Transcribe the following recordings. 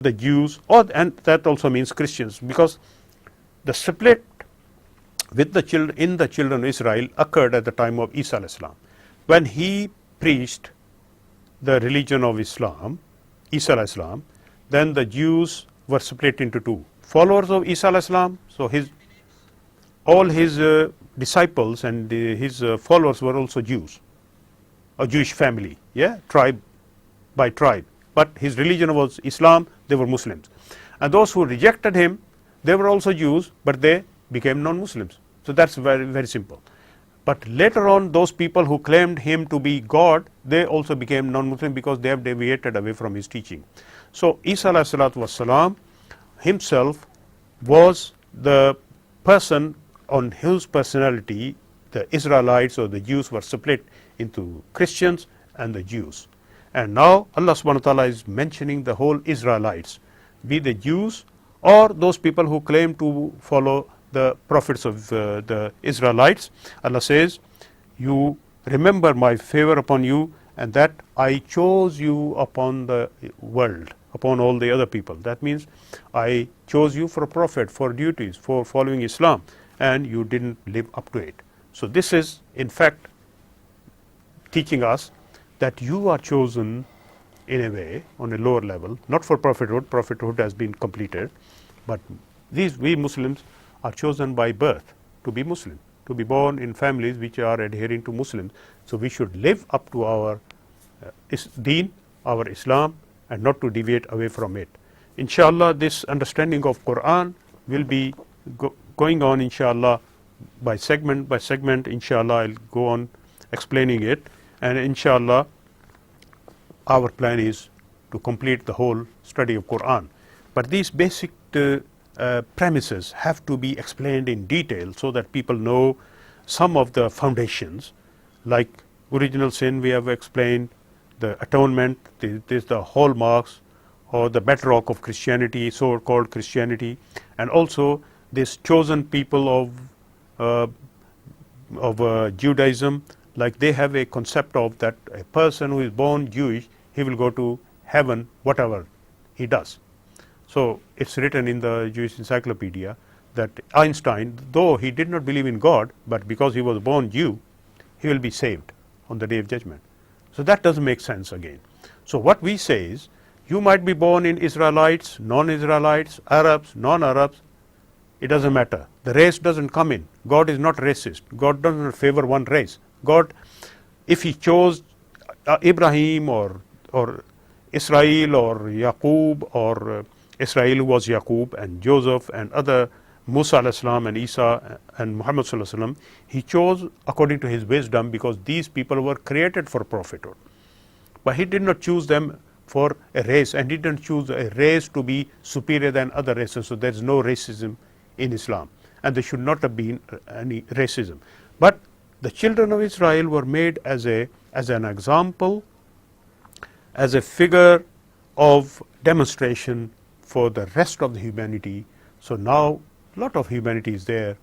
the Jews, and that also means Christians, because the split with the children in the children of Israel occurred at the time of Isa alayhi salam. When he preached the religion of Islam, Isa alayhi salam, then the Jews were split into two. Followers of Isa alayhi salam, so all his disciples and his followers were also Jews, a Jewish family, tribe by tribe. But his religion was Islam, they were Muslims. And those who rejected him, they were also Jews, but they became non-Muslims. So that's very, very simple. But later on, those people who claimed him to be God, they also became non-Muslim because they have deviated away from his teaching. So Isa alayhi salatu wassalam himself was the person on whose personality the Israelites or the Jews were split into Christians and the Jews. And now Allah subhanahu wa ta'ala is mentioning the whole Israelites, be the Jews or those people who claim to follow the prophets of the Israelites. Allah says, you remember my favor upon you, and that I chose you upon the world, upon all the other people. That means I chose you for a prophet, for duties, for following Islam, and you didn't live up to it. So this is in fact teaching us that you are chosen in a way on a lower level, not for prophethood. Prophethood has been completed, but we Muslims are chosen by birth to be Muslim, to be born in families which are adhering to Muslims. So we should live up to our deen, our Islam, and not to deviate away from it. Inshallah, this understanding of Qur'an will be going on, inshallah, by segment. Inshallah, I'll go on explaining it, and inshallah our plan is to complete the whole study of Qur'an. But these basic premises have to be explained in detail so that people know some of the foundations, like original sin we have explained, the atonement, the hallmarks or the bedrock of Christianity, so-called Christianity, and also this chosen people of Judaism, like they have a concept of that a person who is born Jewish, he will go to heaven whatever he does. So it's written in the Jewish encyclopedia that Einstein, though he did not believe in God, but because he was born Jew, he will be saved on the day of judgment. So that doesn't make sense again. So what we say is, you might be born in Israelites, non-Israelites, Arabs, non-Arabs, it doesn't matter. The race doesn't come in. God is not racist. God doesn't favor one race. God, if he chose Ibrahim or Israel or Yaqub or Israel who was Yaqub and Joseph and other, Musa alayhi salam and Isa and Muhammad sallallahu alaihi wasallam, he chose according to his wisdom because these people were created for prophethood. But he did not choose them for a race, and he didn't choose a race to be superior than other races. So there is no racism in Islam, and there should not have been any racism. But the children of Israel were made as an example, as a figure of demonstration for the rest of the humanity. So now a lot of humanity is there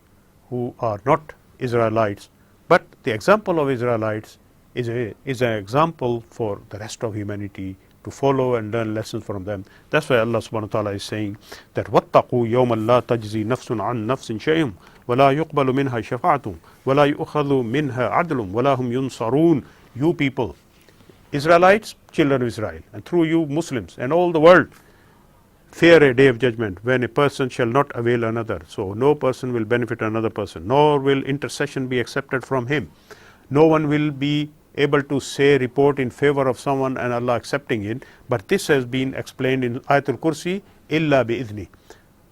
who are not Israelites, but the example of Israelites is an example for the rest of humanity to follow and learn lessons from them. That's why Allah subhanahu wa ta'ala is saying that وَاتَّقُوا يَوْمًا لَا تَجْزِي نَفْسٌ عَنْ نَفْسٍ شَيْءٌ وَلَا يُقْبَلُ مِنْهَا شَفَاعَةٌ وَلَا يُؤْخَذُ مِنْهَا عَدْلٌ وَلَا هُمْ يُنصَرُونَ. You people, Israelites, children of Israel, and through you Muslims and all the world, fear a day of judgment when a person shall not avail another. So no person will benefit another person, nor will intercession be accepted from him. No one will be able to say report in favor of someone and Allah accepting it. But this has been explained in Ayatul Kursi, illa bi-idhni,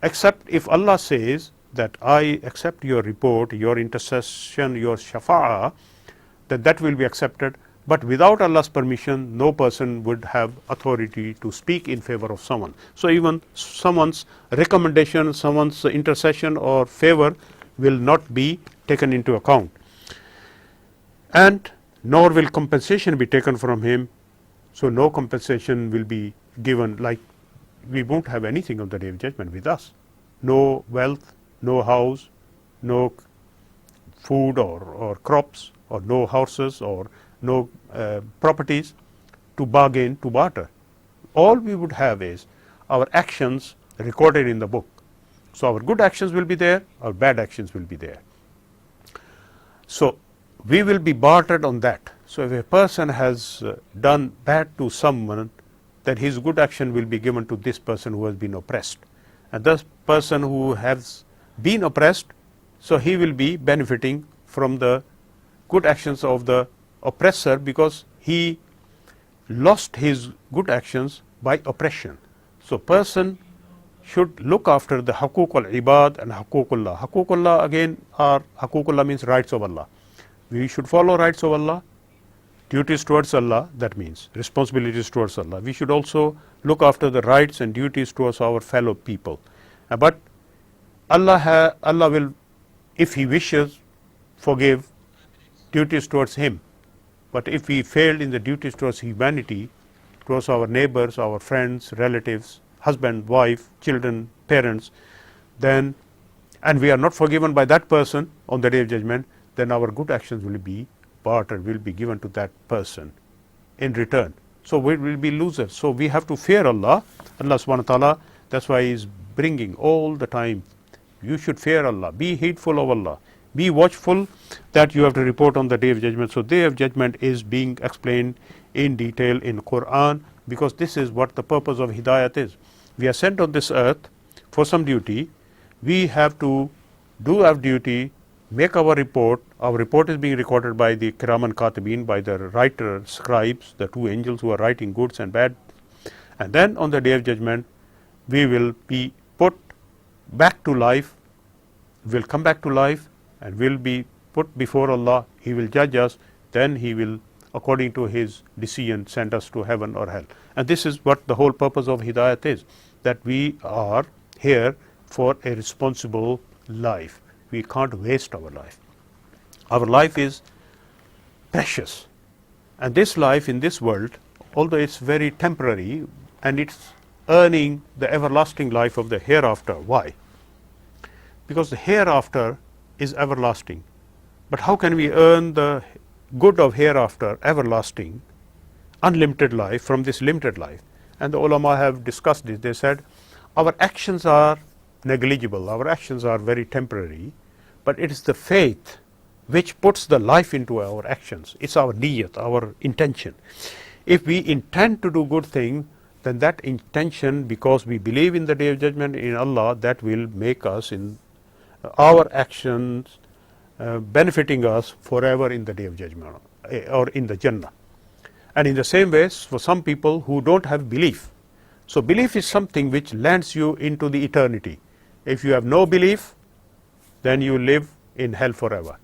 except if Allah says that I accept your report, your intercession, your shafa'ah, that will be accepted. But without Allah's permission, no person would have authority to speak in favor of someone. So even someone's recommendation, someone's intercession or favor will not be taken into account. And nor will compensation be taken from him. So no compensation will be given, like we won't have anything on the day of judgment with us. No wealth, no house, no food or crops, or no horses, or no properties to bargain, to barter. All we would have is our actions recorded in the book. So our good actions will be there, our bad actions will be there. So we will be bartered on that. So if a person has done bad to someone, then his good action will be given to this person who has been oppressed. And this person who has been oppressed, so he will be benefiting from the good actions of the oppressor, because he lost his good actions by oppression. So person should look after the haqooq al-ibad and haqooqullah. Haqooqullah again are, haqooqullah means rights of Allah. We should follow rights of Allah, duties towards Allah, that means responsibilities towards Allah. We should also look after the rights and duties towards our fellow people. But Allah will, if He wishes, forgive duties towards Him. But if we failed in the duties towards humanity, towards our neighbors, our friends, relatives, husband, wife, children, parents, then, and we are not forgiven by that person on the Day of Judgment, then our good actions will be bartered, will be given to that person in return. So we will be losers. So we have to fear Allah, Allah subhanahu wa ta'ala. That's why He is bringing all the time, you should fear Allah, be heedful of Allah, be watchful that you have to report on the Day of Judgment. So Day of Judgment is being explained in detail in Qur'an, because this is what the purpose of Hidayat is. We are sent on this earth for some duty. We have to do our duty, make our report. Our report is being recorded by the Kiraman Katibin, by the writer, scribes, the two angels who are writing goods and bad. And then on the Day of Judgment, we will be put back to life, will come back to life, and will be put before Allah. He will judge us, then He will, according to His decision, send us to heaven or hell. And this is what the whole purpose of Hidayat is, that we are here for a responsible life. We can't waste our life. Our life is precious, and this life in this world, although it's very temporary, and it's earning the everlasting life of the hereafter. Why? Because the hereafter is everlasting. But how can we earn the good of hereafter, everlasting, unlimited life from this limited life? And the ulama have discussed this. They said our actions are negligible, our actions are very temporary, but it is the faith which puts the life into our actions. It's our niyat, our intention. If we intend to do good things, then that intention, because we believe in the Day of Judgment, in Allah, that will make us in our actions benefiting us forever in the Day of Judgment or in the Jannah. And in the same way, for some people who don't have belief. So belief is something which lands you into the eternity. If you have no belief, then you live in hell forever.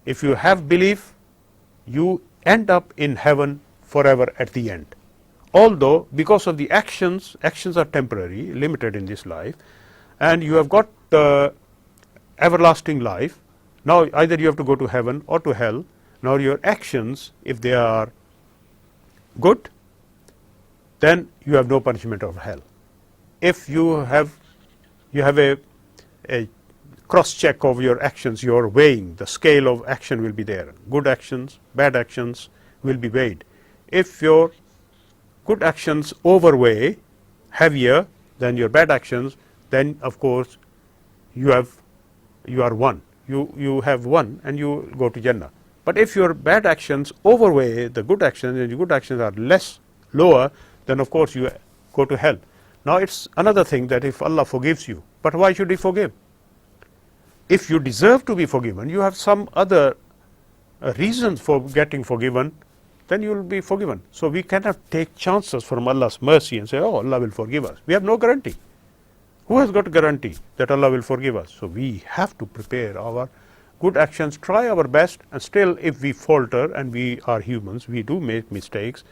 If you have belief, you end up in heaven forever at the end. Although because of the actions are temporary, limited in this life, and you have got the everlasting life. Now either you have to go to heaven or to hell. Now your actions, if they are good, then you have no punishment of hell. If you have a cross check of your actions, you are weighing, the scale of action will be there. Good actions, bad actions will be weighed. If your good actions overweigh heavier than your bad actions, then of course you are one. You have won and you go to Jannah. But if your bad actions overweigh the good actions and your good actions are lower, then of course you go to hell. Now it's another thing that if Allah forgives you, but why should He forgive? If you deserve to be forgiven, you have some other reasons for getting forgiven, then you will be forgiven. So we cannot take chances from Allah's mercy and say, oh, Allah will forgive us. We have no guarantee. Who has got a guarantee that Allah will forgive us? So we have to prepare our good actions, try our best, and still if we falter, and we are humans, we do make mistakes,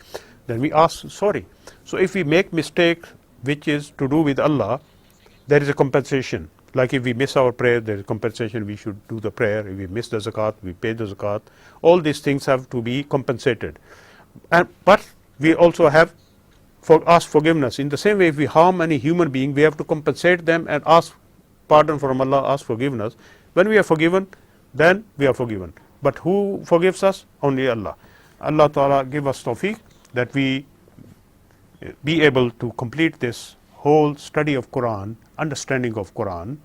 then we ask sorry. So if we make mistakes which is to do with Allah, there is a compensation. Like if we miss our prayer, there is compensation, we should do the prayer. If we miss the zakat, we pay the zakat. All these things have to be compensated. But we also have ask forgiveness. In the same way, if we harm any human being, we have to compensate them and ask pardon from Allah, ask forgiveness. When we are forgiven, then we are forgiven. But who forgives us? Only Allah. Allah Ta'ala give us tawfiq that we be able to complete this whole study of Qur'an, understanding of Qur'an,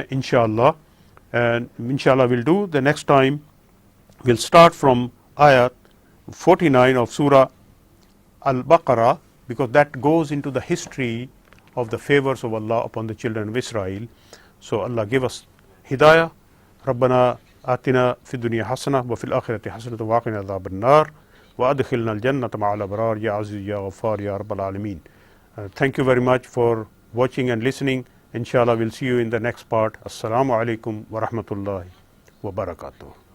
inshallah. And inshallah we'll do the next time. We'll start from ayat 49 of Surah Al-Baqarah, because that goes into the history of the favors of Allah upon the children of Israel. So Allah give us hidayah. ربنا آتنا في الدنيا حسنة وفي الآخرة حسنة وقنا عذاب النار وأدخلنا الجنة مع الأبرار يا عزيز يا غفار يا رب العالمين. Thank you very much for watching and listening. Inshallah we'll see you in the next part. Assalamu alaikum wa rahmatullahi wa barakatuh.